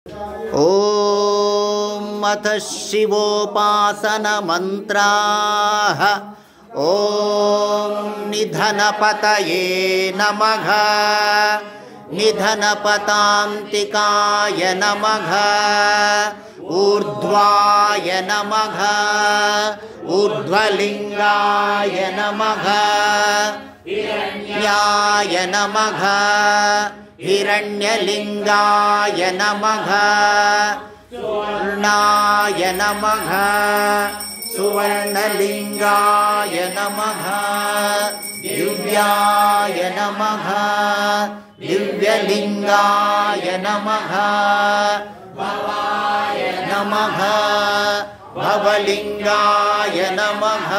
ॐ अथ शिवोपासनमन्त्राः। ॐ निधनपतये नमः। निधनपतान्तिकाय नमः। ऊर्ध्वाय नमः। ऊर्ध्वलिङ्गाय नमः। हिरण्याय नमः। हिरण्यलिङ्गाय नमः। सुवर्णाय नमः। सुवर्णलिङ्गाय नमः। दिव्याय नमः। दिव्यलिङ्गाय नमः। भवाय नमः। भवलिङ्गाय नमः।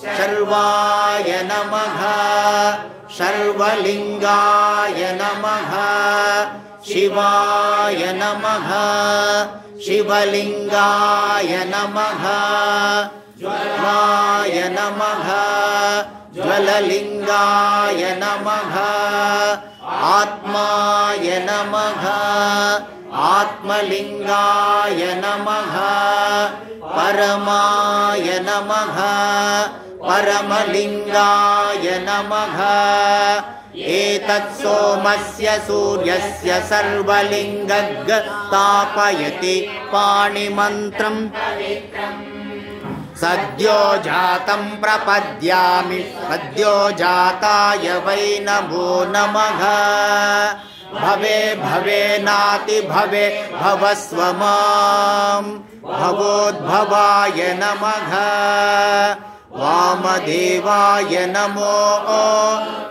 सर्वाय नमः। सर्वलिङ्गाय नमः। शिवाय नमः। शिवलिङ्गाय नमः। ज्वलाय नमः। ज्वललिङ्गाय नमः। आत्माय नमः। आत्मलिङ्गाय नमः। परमाय नमः। परमलिङ्गाय नमः। एतत् सोमस्य सूर्यस्य सर्वलिङ्गग् तापयति पाणिमन्त्रं सद्यो जातं प्रपद्यामि। सद्यो जाताय वै नमो नमः। भवे भवे नाति भवे भवस्व मां। भवोद्भवाय नमः। वामदेवाय नमो।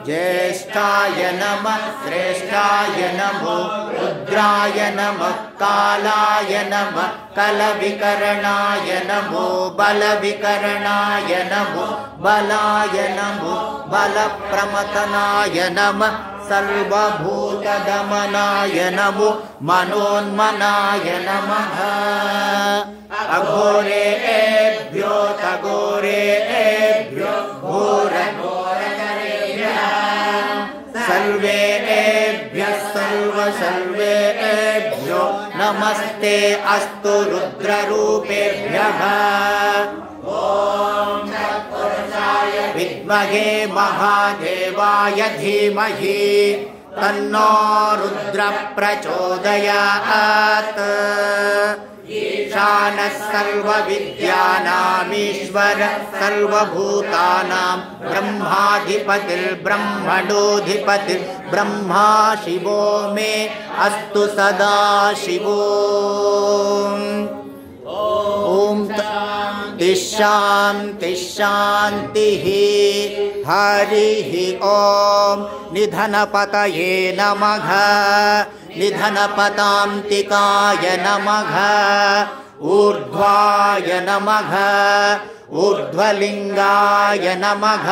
ज्येष्ठाय नमः। श्रेष्ठाय नमो। रुद्राय नमः। कालाय नमः। कलविकरणाय नमो। बलविकरणाय नमो। बलाय नमो। बलप्रमथनाय नमः। सर्वभूतदमनाय नमो। मनोन्मनाय नमः। अघोरेभ्यो तघोरेभ्यो घोरघोरतरेभ्यः सर्वेभ्यः सर्वेभ्यो नमस्ते अस्तु रुद्ररूपेभ्यः। ॐ तत्पुरुषाय विद्महे महादेवाय धीमहि तन्नो रुद्रः प्रचोदयात्। ईशानः सर्वविद्यानामीश्वर सर्वभूतानां ब्रह्माधिपतिर्ब्रह्मणोऽधिपतिर्ब्रह्मा शिवो मे अस्तु सदा शिवो। ॐ शान्ति शान्तिः। हरिः ॐ। निधनपतये नमः। निधनपतान्तिकाय नमः। ऊर्ध्वाय नमः। ऊर्ध्वलिङ्गाय नमः।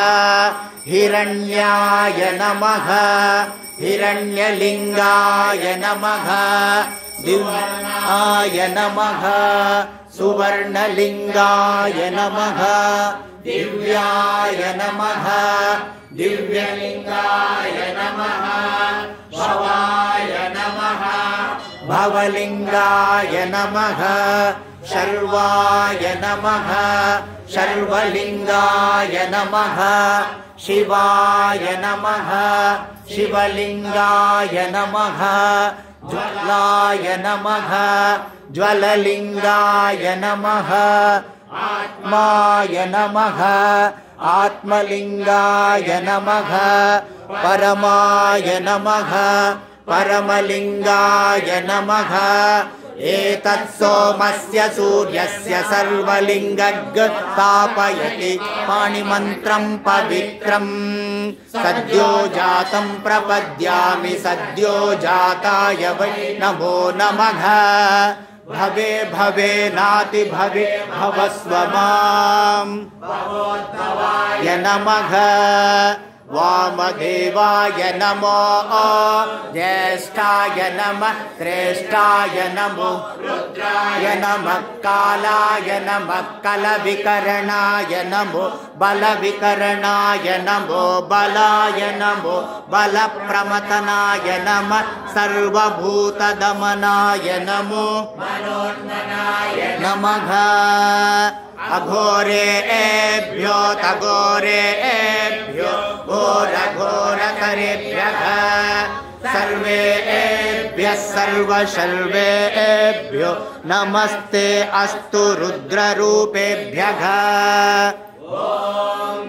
हिरण्याय नमः। हिरण्यलिङ्गाय नमः। दिव्याय नमः। सुवर्णलिङ्गाय नमः। दिव्याय नमः। दिव्यलिङ्गाय नमः। भवाय नमः। भवलिङ्गाय नमः। सर्वाय नमः। सर्वलिङ्गाय नमः। शिवाय नमः। शिवलिङ्गाय नमः। ज्वलाय नमः। ज्वललिङ्गाय नमः। आत्माय नमः। आत्मलिङ्गाय नमः। परमाय नमः। परमलिङ्गाय नमः। एतत् सोमस्य सूर्यस्य सर्वलिङ्गग् तापयति पाणिमन्त्रं पवित्रं। सद्यो जातं प्रपद्यामि। सद्यो जाताय वै नमो नमः। भवे भवे नाति भवे भवस्व मां। भवोद्भवाय नमः। वामदेवाय नमो ज्येष्ठाय नमः श्रेष्ठाय नमो रुद्राय नमः कालाय नमः कलविकरणाय नमो बलविकरणाय नमो बलाय नमो बलप्रमथनाय नमः सर्वभूतदमनाय नमो नमः अघोरेभ्यो तघोरेभ्यो घोरघोरकरेभ्यः सर्वेभ्यः सर्वशर्वेभ्यो नमस्ते अस्तु रुद्ररूपेभ्यः ॐ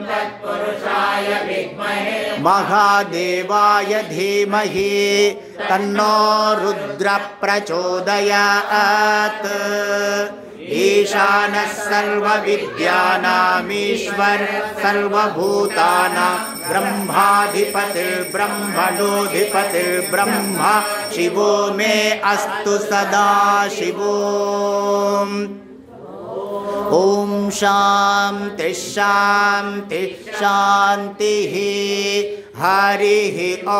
तत्पुरुषाय विद्महे महादेवाय धीमहि तन्नो रुद्रः प्रचोदयात् ईशानः सर्वविद्यानामीश्वर सर्वभूतानां ब्रह्माधिपतिर्ब्रह्मणोऽधिपतिर्ब्रह्मा शिवो मे अस्तु सदा शिवो ॐ शान्ति शान्ति शान्तिः हरिः ॐ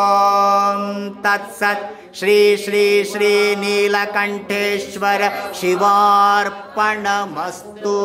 तत्सत् श्री श्री श्री नीलकंठेश्वर शिवार्पणमस्तु।